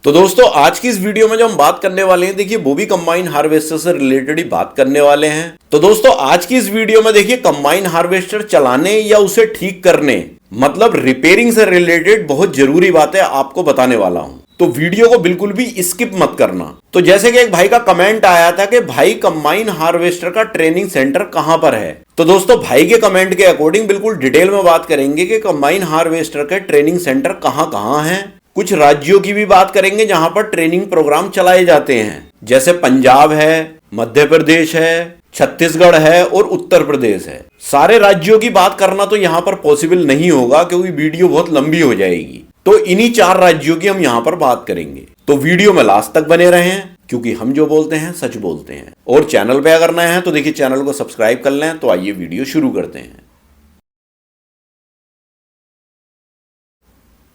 तो दोस्तों आज की इस वीडियो में जो हम बात करने वाले हैं, देखिए वो भी कंबाइन हार्वेस्टर से रिलेटेड ही बात करने वाले हैं। तो दोस्तों आज की इस वीडियो में देखिए कंबाइन हार्वेस्टर चलाने या उसे ठीक करने मतलब रिपेयरिंग से रिलेटेड बहुत जरूरी बातें आपको बताने वाला हूं, तो वीडियो को बिल्कुल भी स्किप मत करना। तो जैसे कि एक भाई का कमेंट आया था कि भाई कंबाइन हार्वेस्टर का ट्रेनिंग सेंटर कहां पर है, तो दोस्तों भाई के कमेंट के अकॉर्डिंग बिल्कुल डिटेल में बात करेंगे कि कंबाइन हार्वेस्टर के ट्रेनिंग सेंटर कहां हैं। कुछ राज्यों की भी बात करेंगे जहां पर ट्रेनिंग प्रोग्राम चलाए जाते हैं, जैसे पंजाब है, मध्य प्रदेश है, छत्तीसगढ़ है और उत्तर प्रदेश है। सारे राज्यों की बात करना तो यहां पर पॉसिबल नहीं होगा क्योंकि वीडियो बहुत लंबी हो जाएगी। तो इन्हीं 4 राज्यों की हम यहां पर बात करेंगे, तो वीडियो में लास्ट तक बने रहें क्योंकि हम जो बोलते हैं सच बोलते हैं। और चैनल पे अगर नए हैं तो देखिए चैनल को सब्सक्राइब कर लें। तो आइए वीडियो शुरू करते हैं।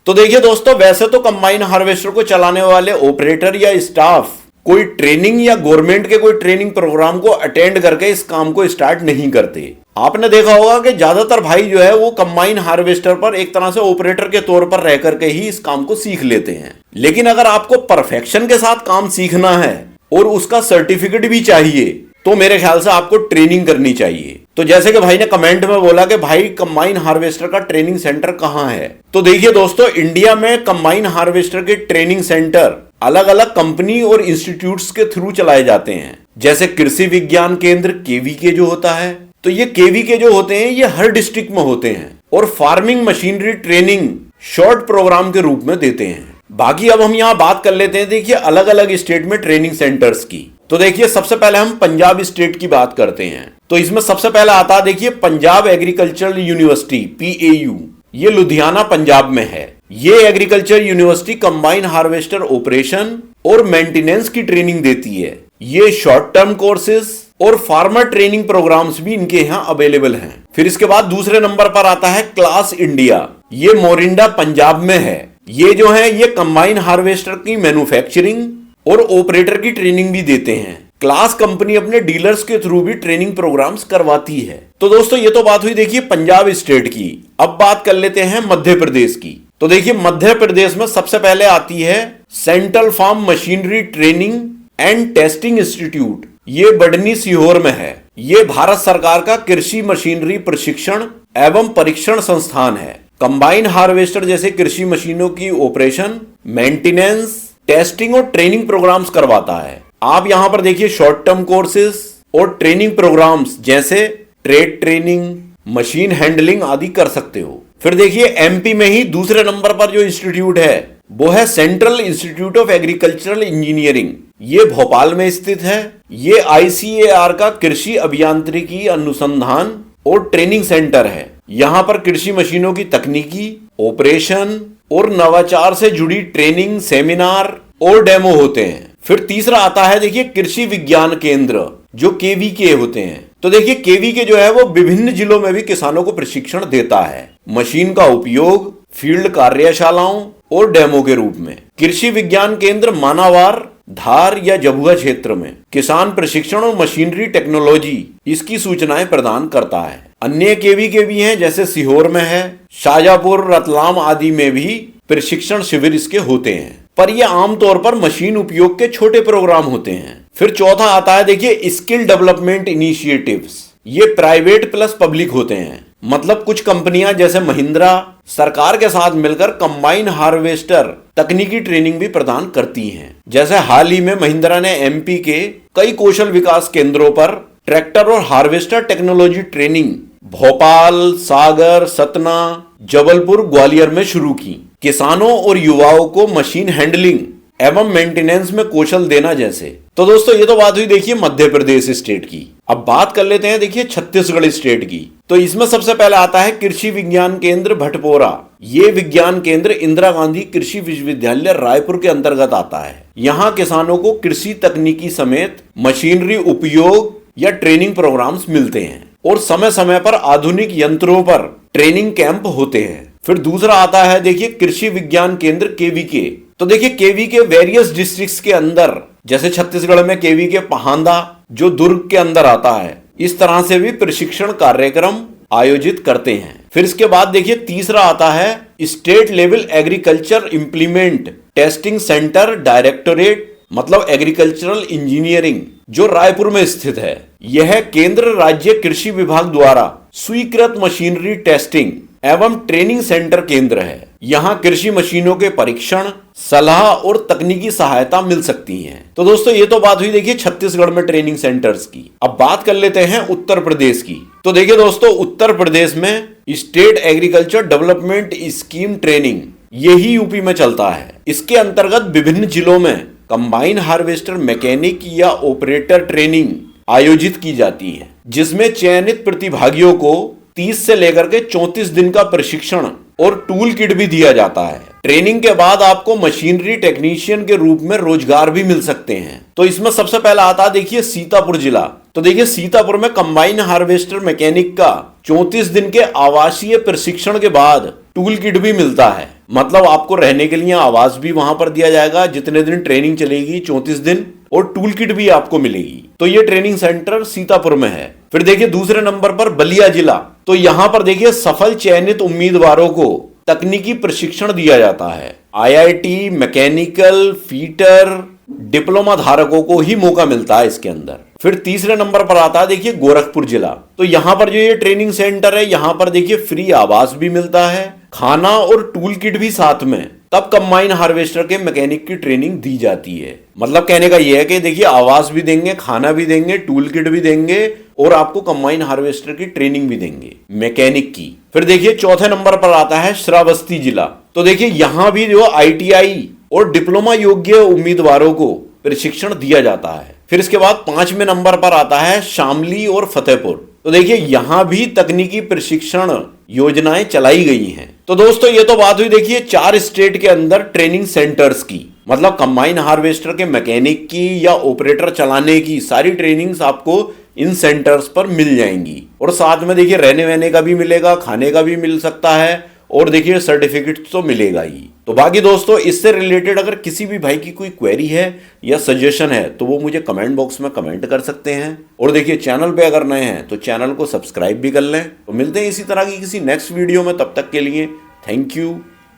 तो देखिए दोस्तों, वैसे तो कंबाइन हार्वेस्टर को चलाने वाले ऑपरेटर या स्टाफ कोई ट्रेनिंग या गवर्नमेंट के कोई ट्रेनिंग प्रोग्राम को अटेंड करके इस काम को स्टार्ट नहीं करते। आपने देखा होगा कि ज्यादातर भाई जो है वो कंबाइन हार्वेस्टर पर एक तरह से ऑपरेटर के तौर पर रह करके ही इस काम को सीख लेते हैं। लेकिन अगर आपको परफेक्शन के साथ काम सीखना है और उसका सर्टिफिकेट भी चाहिए तो मेरे ख्याल से आपको ट्रेनिंग करनी चाहिए। तो जैसे कि भाई ने कमेंट में बोला कि भाई कंबाइन हार्वेस्टर का ट्रेनिंग सेंटर कहां है, तो देखिए दोस्तों इंडिया में कंबाइन हार्वेस्टर के ट्रेनिंग सेंटर अलग अलग कंपनी और इंस्टीट्यूट्स के थ्रू चलाए जाते हैं। जैसे कृषि विज्ञान केंद्र केवीके जो होता है, तो ये केवीके जो होते हैं ये हर डिस्ट्रिक्ट में होते हैं और farming machinery training short programme के रूप में देते हैं। बाकी अब हम यहाँ बात कर लेते हैं देखिए अलग अलग स्टेट में ट्रेनिंग सेंटर्स की। तो देखिए सबसे पहले हम पंजाब स्टेट की बात करते हैं। तो इसमें सबसे पहले आता है देखिए पंजाब एग्रीकल्चरल यूनिवर्सिटी PAU, ये लुधियाना पंजाब में है। ये agriculture university combine harvester operation और मेंटेनेंस की ट्रेनिंग देती है। ये शॉर्ट टर्म कोर्सेज और फार्मर ट्रेनिंग प्रोग्राम्स भी इनके यहाँ अवेलेबल हैं। फिर इसके बाद दूसरे नंबर पर आता है क्लास इंडिया, ये मोरिंडा पंजाब में है। ये जो है ये कंबाइन हार्वेस्टर की मैन्युफैक्चरिंग और ऑपरेटर की ट्रेनिंग भी देते हैं। क्लास कंपनी अपने डीलर्स के थ्रू भी ट्रेनिंग प्रोग्राम्स करवाती है। तो दोस्तों ये तो बात हुई देखिए पंजाब स्टेट की। अब बात कर लेते हैं मध्य प्रदेश की। तो देखिए मध्य प्रदेश में सबसे पहले आती है central farm machinery training and testing institute, ये बढ़नी सीहोर में है। ये भारत सरकार का कृषि मशीनरी प्रशिक्षण एवं परीक्षण संस्थान है। कंबाइन हार्वेस्टर जैसे कृषि मशीनों की ऑपरेशन, मेंटेनेंस, टेस्टिंग और ट्रेनिंग प्रोग्राम्स करवाता है। आप यहां पर देखिए शॉर्ट टर्म कोर्सेज और ट्रेनिंग प्रोग्राम्स जैसे ट्रेड ट्रेनिंग, मशीन हैंडलिंग आदि कर सकते हो। फिर देखिए MP में ही दूसरे नंबर पर जो इंस्टीट्यूट है वो है central institute of agricultural engineering, ये भोपाल में स्थित है। ये ICAR का कृषि अभियांत्रिकी अनुसंधान और ट्रेनिंग सेंटर है। यहाँ पर कृषि मशीनों की तकनीकी, ऑपरेशन और नवाचार से जुड़ी ट्रेनिंग, सेमिनार और डेमो होते हैं। फिर तीसरा आता है देखिए कृषि विज्ञान केंद्र जो KVK होते हैं। तो देखिए KVK जो है वो विभिन्न जिलों में भी किसानों को प्रशिक्षण देता है, मशीन का उपयोग, फील्ड कार्यशालाओं और डेमो के रूप में। कृषि विज्ञान केंद्र मानावार, धार या जबुआ क्षेत्र में किसान प्रशिक्षण और मशीनरी टेक्नोलॉजी इसकी सूचनाएं प्रदान करता है। अन्य KVK भी हैं जैसे सीहोर में है, शाजापुर, रतलाम आदि में भी प्रशिक्षण शिविर इसके होते हैं, पर ये आमतौर पर मशीन उपयोग के छोटे प्रोग्राम होते हैं। फिर चौथा आता है देखिए स्किल डेवलपमेंट इनिशिएटिव्स, ये प्राइवेट प्लस पब्लिक होते हैं। मतलब कुछ कंपनियां जैसे महिंद्रा सरकार के साथ मिलकर कंबाइन हार्वेस्टर तकनीकी ट्रेनिंग भी प्रदान करती हैं। जैसे हाल ही में महिंद्रा ने MP के कई कौशल विकास केंद्रों पर ट्रैक्टर और हार्वेस्टर टेक्नोलॉजी ट्रेनिंग भोपाल, सागर, सतना, जबलपुर, ग्वालियर में शुरू की। किसानों और युवाओं को मशीन हैंडलिंग एवं मेंटेनेंस में कौशल देना जैसे। तो दोस्तों ये तो बात हुई देखिए मध्य प्रदेश स्टेट की। अब बात कर लेते हैं देखिए छत्तीसगढ़ स्टेट की। तो इसमें सबसे पहले आता है कृषि विज्ञान केंद्र भटपोरा। ये विज्ञान केंद्र इंदिरा गांधी कृषि विश्वविद्यालय रायपुर के अंतर्गत आता है। यहाँ किसानों को कृषि तकनीकी समेत मशीनरी उपयोग या ट्रेनिंग प्रोग्राम्स मिलते हैं और समय समय पर आधुनिक यंत्रों पर ट्रेनिंग कैंप होते हैं। फिर दूसरा आता है देखिए कृषि विज्ञान केंद्र KVK। तो देखिए KVK वेरियस डिस्ट्रिक्ट्स के अंदर, जैसे छत्तीसगढ़ में KVK पहांदा जो दुर्ग के अंदर आता है, इस तरह से भी प्रशिक्षण कार्यक्रम आयोजित करते हैं। फिर इसके बाद देखिए तीसरा आता है state level agriculture implement testing centre directorate, मतलब एग्रीकल्चरल इंजीनियरिंग, जो रायपुर में स्थित है। यह केंद्र राज्य कृषि विभाग द्वारा स्वीकृत मशीनरी टेस्टिंग एवं ट्रेनिंग सेंटर केंद्र है। यहाँ कृषि मशीनों के परीक्षण, सलाह और तकनीकी सहायता मिल सकती है। तो दोस्तों ये तो बात हुई देखिए छत्तीसगढ़ में ट्रेनिंग सेंटर्स की। अब बात कर लेते हैं उत्तर प्रदेश की। तो देखिए दोस्तों, उत्तर प्रदेश में state agriculture development scheme training, यही यूपी में चलता है। इसके अंतर्गत विभिन्न जिलों में कंबाइन हार्वेस्टर मैकेनिक या ऑपरेटर ट्रेनिंग आयोजित की जाती है, जिसमें चयनित प्रतिभागियों को 30 से लेकर के 34 दिन का प्रशिक्षण और टूल किट भी दिया जाता है। ट्रेनिंग के बाद आपको मशीनरी टेक्नीशियन के रूप में रोजगार भी मिल सकते हैं। तो इसमें सबसे पहला आता है देखिए सीतापुर जिला। तो देखिए सीतापुर में कंबाइन हार्वेस्टर मैकेनिक का 34 दिन के आवासीय प्रशिक्षण के बाद टूल किट भी मिलता है, मतलब आपको रहने के लिए आवास भी वहां पर दिया जाएगा जितने दिन ट्रेनिंग चलेगी, 34 दिन, और टूल किट भी आपको मिलेगी। तो ये ट्रेनिंग सेंटर सीतापुर में है। फिर देखिए दूसरे नंबर पर बलिया जिला। तो यहां पर देखिए सफल चयनित उम्मीदवारों को तकनीकी प्रशिक्षण दिया जाता है। आईआईटी, मैकेनिकल, फीटर, डिप्लोमा धारकों को ही मौका मिलता है इसके अंदर। फिर तीसरे नंबर पर आता है देखिए गोरखपुर जिला। तो यहां पर जो ये ट्रेनिंग सेंटर है, यहां पर देखिए फ्री आवास भी मिलता है, खाना और टूल किट भी साथ में। तब कंबाइन हार्वेस्टर के मैकेनिक की ट्रेनिंग दी जाती है। मतलब कहने का यह है कि देखिए आवास भी देंगे, खाना भी देंगे, टूल किट भी देंगे और आपको कंबाइन हार्वेस्टर की ट्रेनिंग भी देंगे मैकेनिक की। फिर देखिए चौथे नंबर पर आता है श्रावस्ती जिला। तो देखिए यहां भी जो आईटीआई और डिप्लोमा योग्य उम्मीदवारों को प्रशिक्षण दिया जाता है। फिर इसके बाद 5वें नंबर पर आता है शामली और फतेहपुर। तो देखिए यहां भी तकनीकी प्रशिक्षण योजनाएं चलाई गई हैं। तो दोस्तों ये तो बात हुई देखिए 4 स्टेट के अंदर ट्रेनिंग सेंटर्स की, मतलब कंबाइन हार्वेस्टर के मैकेनिक की या ऑपरेटर चलाने की सारी ट्रेनिंग्स आपको इन सेंटर्स पर मिल जाएंगी। और साथ में देखिए रहने वहने का भी मिलेगा, खाने का भी मिल सकता है, और देखिए सर्टिफिकेट तो मिलेगा ही। तो बाकी दोस्तों इससे रिलेटेड अगर किसी भी भाई की कोई क्वेरी है या सजेशन है तो वो मुझे कमेंट बॉक्स में कमेंट कर सकते हैं। और देखिए चैनल पे अगर नए हैं तो चैनल को सब्सक्राइब भी कर लें। तो मिलते हैं इसी तरह की किसी नेक्स्ट वीडियो में, तब तक के लिए थैंक यू,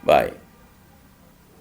बाय।